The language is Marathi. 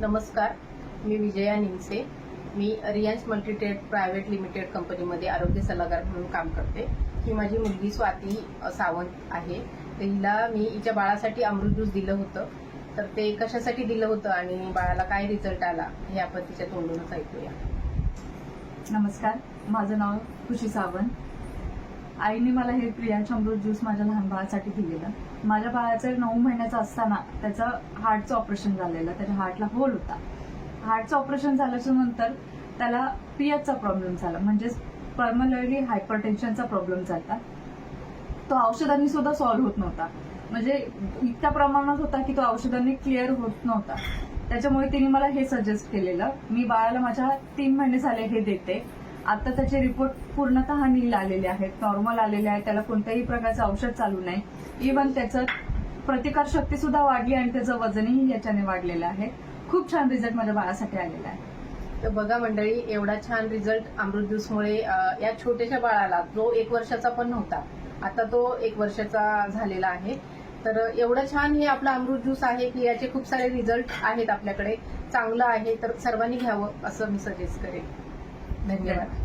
नमस्कार, मी विजया निमसे. मी रियांश मल्टीट्रेड प्रायव्हेट लिमिटेड कंपनीमध्ये आरोग्य सल्लागार म्हणून काम करते. ही माझी मुलगी स्वाती सावंत आहे. तर हिला मी हिच्या बाळासाठी अमृत ज्यूस दिलं होतं. तर ते कशासाठी दिलं होतं आणि बाळाला काय रिझल्ट आला हे आपण तिच्या तोंडूनच ऐकूया. नमस्कार, माझं नाव खुशी सावंत. आईने मला हे प्रियांश अमृत ज्यूस माझ्या लहान बाळासाठी दिलेलं. माझ्या बाळाचं 9 महिन्याचं असताना त्याचं हार्टचं ऑपरेशन झालेलं. त्याच्या हार्टला होल होता. हार्टचं ऑपरेशन झाल्याच्या नंतर त्याला पीएचचा प्रॉब्लेम झाला, म्हणजे पर्मनरी हायपरटेन्शनचा प्रॉब्लेम झाला. तो औषधांनी सुद्धा सॉल्व्ह होत नव्हता, म्हणजे इतक्या प्रमाणात होता की तो औषधांनी क्लिअर होत नव्हता. त्याच्यामुळे तिने मला हे सजेस्ट केलेलं. मी बाळाला माझ्या 3 महिने झाले हे देते. आता त्याचे रिपोर्ट पूर्णतः नील आलेले आहेत, नॉर्मल आलेले आहेत. त्याला कोणत्याही प्रकारचं औषध चालू नाही. इव्हन त्याचं प्रतिकारशक्ती सुद्धा वाढली आणि त्याचं वजनही याच्याने वाढलेलं आहे. खूप छान रिझल्ट माझ्या बाळासाठी आलेला आहे. तर बघा मंडळी, एवढा छान रिझल्ट अमृत ज्यूसमुळे या छोट्याशा बाळाला, जो 1 वर्षाचा पण नव्हता, आता तो 1 वर्षाचा झालेला आहे. तर एवढं छान हे आपलं अमृत ज्यूस आहे की याचे खूप सारे रिझल्ट आहेत आपल्याकडे. चांगलं आहे, तर सर्वांनी घ्यावं असं मी सजेस्ट करेन. धन्यवाद.